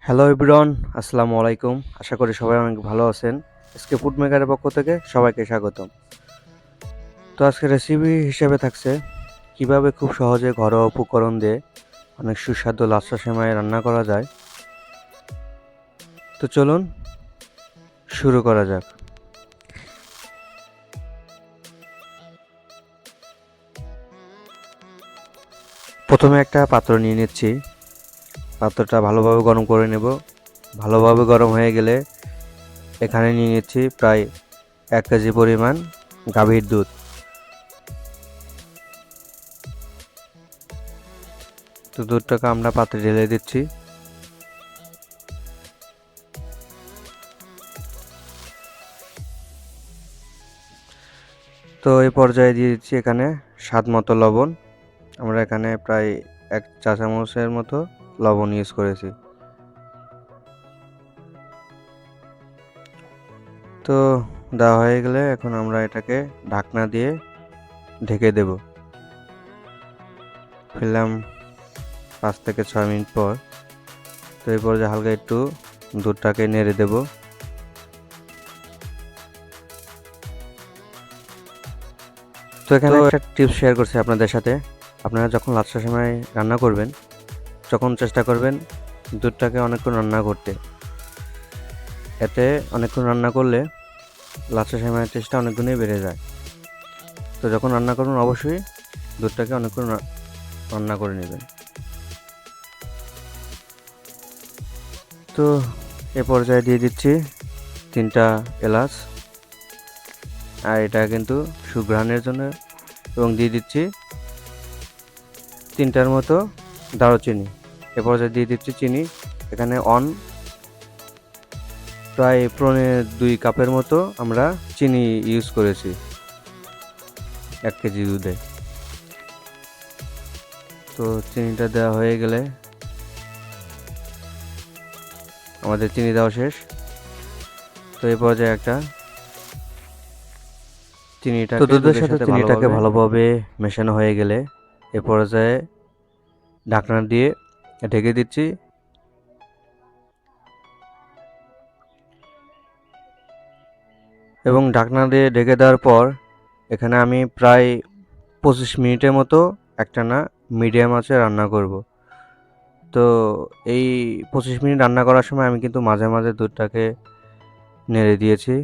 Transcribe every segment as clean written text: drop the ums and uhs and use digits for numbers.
Hello everyone, আসসালামু আলাইকুম। আশা করি সবাই অনেক ভালো আছেন। এসকে ফুড মেকারের পক্ষ থেকে সবাইকে স্বাগতম। তো আজকে রেসিপি হিসেবে থাকছে কিভাবে খুব সহজে ঘরোয়া উপকরণ দিয়ে অনেক সুস্বাদু লাচ্ছা সেমাই রান্না করা যায়। তো চলুন শুরু করা যাক। প্রথমে একটা পাত্র নিয়ে নিচ্ছি। পাত্রটা ভালোভাবে গরম করে নেব। ভালোভাবে গরম হয়ে গেলে এখানে নিয়ে নিচ্ছি প্রায় 1 কেজি পরিমাণ গাভীর দুধ। তো দুধটাকে আমরা পাত্রে ঢেলে দিচ্ছি। তো এই পর্যায়ে দিয়ে দিচ্ছি এখানে স্বাদ মতো লবণ। আমরা এখানে প্রায় 1 চা চামচের মতো লবণ ইউজ করেছি। তো দেওয়া হয়ে গেলে এখন আমরা এটাকে ঢাকনা দিয়ে ঢেকে দেব। ফিরলাম 5 থেকে 6 মিনিট পর। তো এই পর্যায়ে হালকা একটু দুধটাকে নেড়ে দেব। তো এখানে একটা টিপস শেয়ার করছি আপনাদের সাথে। আপনারা যখন লাচ্ছা সেমাই রান্না করবেন, তখন চেষ্টা করবেন দুধটাকে অনেকক্ষণ রান্না করতে। এতে অনেকক্ষণ রান্না করলে লাচ্ছা সেমাইয়ের টেস্টটা অনেক গুণই বেড়ে যায়। তো যখন রান্না করবেন অবশ্যই দুধটাকে অনেকক্ষণ রান্না করে নেবেন। তো এ পর্যায়ে দিয়ে দিচ্ছি 3টা এলাচ, আর এটা কিন্তু সুঘ্রাণের জন্য, এবং দিয়ে দিচ্ছি 3টার মতো দারুচিনি। এ পর্যায়ে দিয়ে দিচ্ছি চিনি। এখানে প্রায় 2 কাপের মতো আমরা চিনি ইউজ করেছি 1 কেজি দুধে। তো চিনিটা দেওয়া হয়ে গেলে আমাদের চিনি দেওয়া শেষ। তো এই পর্যায়ে একটা দুধের সাথে চিনিটাকে ভালোভাবে মেশানো হয়ে গেলে এ পর্যায়ে ঢাকনা দিয়ে ঢেকে দিচ্ছি। এবং ঢাকনা দিয়ে ঢেকে দেওয়ার পর এখানে আমি প্রায় 25 মিনিটের মতো একটানা মিডিয়াম আঁচে রান্না করব। তো এই 25 মিনিট রান্না করার সময় আমি কিন্তু মাঝে মাঝে দুধটাকে নেড়ে দিয়েছি।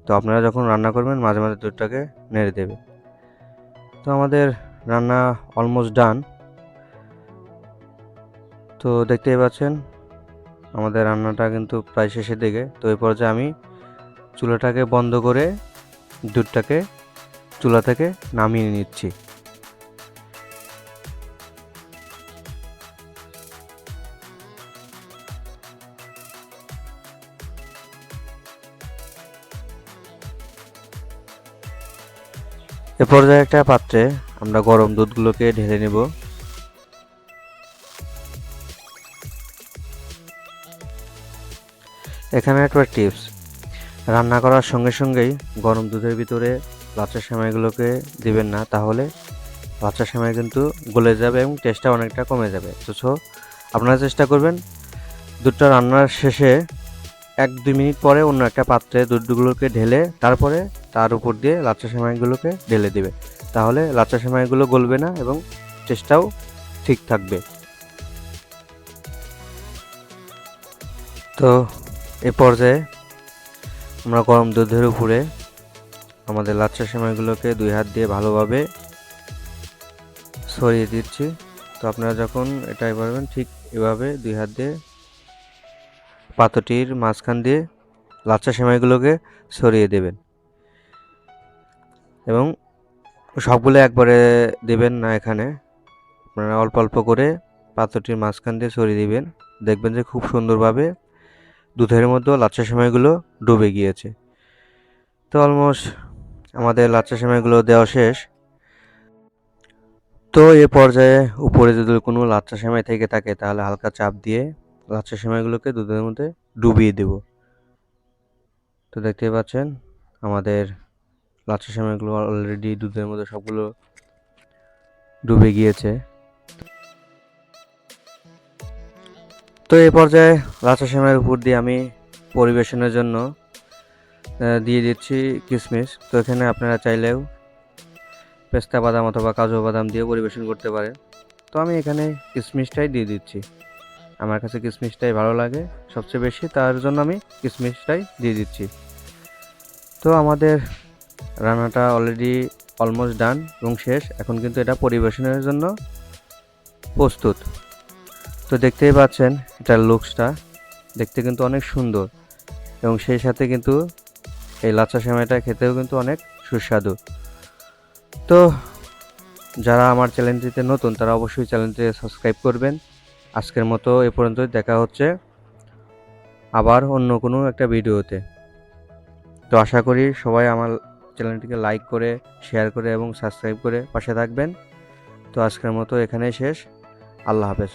তো আপনারা যখন রান্না করবেন মাঝে মাঝে দুধটাকে নেড়ে দেবে। তো আমাদের রান্না অলমোস্ট ডান। তো দেখতেই পাচ্ছেন আমাদের রান্নাটা কিন্তু প্রায় শেষের দিকে। তো এই পর্যায়ে আমি চুলাটাকে বন্ধ করে দুধটাকে চুলা থেকে নামিয়ে নিচ্ছি। এ পর্যায়ে একটা পাত্রে আমরা গরম দুধগুলোকে ঢেলে নেব। এখানে একটা টিপস, রান্না করার সঙ্গে সঙ্গেই গরম দুধের ভিতরে লাচ্ছা সেমাইগুলোকে দিবেন না, তাহলে লাচ্ছা সেমাই কিন্তু গলে যাবে এবং টেস্টটা অনেকটা কমে যাবে। তো আপনারা চেষ্টা করবেন দুধটা রান্নার শেষে 1-2 মিনিট পরে অন্য একটা পাত্রে দুধগুলোকে ঢেলে তারপরে তার উপর দিয়ে লাচ্ছা সেমাইগুলোকে ঢেলে দিবে। তাহলে লাচ্ছা সেমাইগুলো গলবে না এবং টেস্টটাও ঠিক থাকবে। তো এ পর্যায়ে আমরা গরম দুধের উপরে আমাদের লাচ্ছা সেমাইগুলোকে 2 হাত দিয়ে ভালোভাবে ছড়িয়ে দিচ্ছি। তো আপনারা যখন এটাই পারবেন ঠিক এভাবে 2 হাত দিয়ে পাত্রটির মাঝখান দিয়ে লাচ্ছা সেমাইগুলোকে ছড়িয়ে দেবেন এবং সবগুলো একবারে দেবেন না, এখানে আপনারা অল্প অল্প করে পাত্রটির মাঝখান দিয়ে ছড়িয়ে দিবেন। দেখবেন যে খুব সুন্দরভাবে দুধের মধ্যে লাচ্ছা সেমাইগুলো ডুবে গিয়েছে। তো অলমোস্ট আমাদের লাচ্ছা সেমাইগুলো দেওয়া শেষ। তো এ পর্যায়ে উপরে যদি কোনো লাচ্ছা সেমাই থেকে থাকে তাহলে হালকা চাপ দিয়ে লাচ্ছা সেমাইগুলোকে দুধের মধ্যে ডুবিয়ে দেব। তো দেখতেই পাচ্ছেন আমাদের লাচ্ছা সেমাইগুলো অলরেডি দুধের মধ্যে সবগুলো ডুবে গিয়েছে। তো তো এই পর্যায়ে লাচ্ছা সেমাইয়ের উপর দিয়ে আমি পরিবেশনের জন্য দিয়ে দিচ্ছি কিশমিশ। তো এখানে আপনারা চাইলেও পেস্তা বাদাম অথবা কাজু বাদাম দিয়ে পরিবেশন করতে পারেন। তো আমি এখানে কিশমিশটাই দিয়ে দিচ্ছি, আমার কাছে কিশমিশটাই ভালো লাগে সবচেয়ে বেশি, তার জন্য আমি কিশমিশটাই দিয়ে দিচ্ছি। তো আমাদের রান্নাটা অলরেডি অলমোস্ট ডান এবং শেষ। এখন কিন্তু এটা পরিবেশনের জন্য প্রস্তুত। তো দেখতেই পাচ্ছেন এটার লুকসটা দেখতে কিন্তু অনেক সুন্দর এবং সেই সাথে কিন্তু এই লাচ্ছা সেমাইটা খেতেও কিন্তু অনেক সুস্বাদু। তো যারা আমার চ্যানেলটিতে নতুন তারা অবশ্যই চ্যানেলটি সাবস্ক্রাইব করবেন। আজকের মতো এ পর্যন্তই, দেখা হচ্ছে আবার অন্য কোনো একটা ভিডিওতে। তো আশা করি সবাই আমার চ্যানেলটিকে লাইক করে, শেয়ার করে এবং সাবস্ক্রাইব করে পাশে থাকবেন। তো আজকের মতো এখানেই শেষ। আল্লাহ হাফেজ।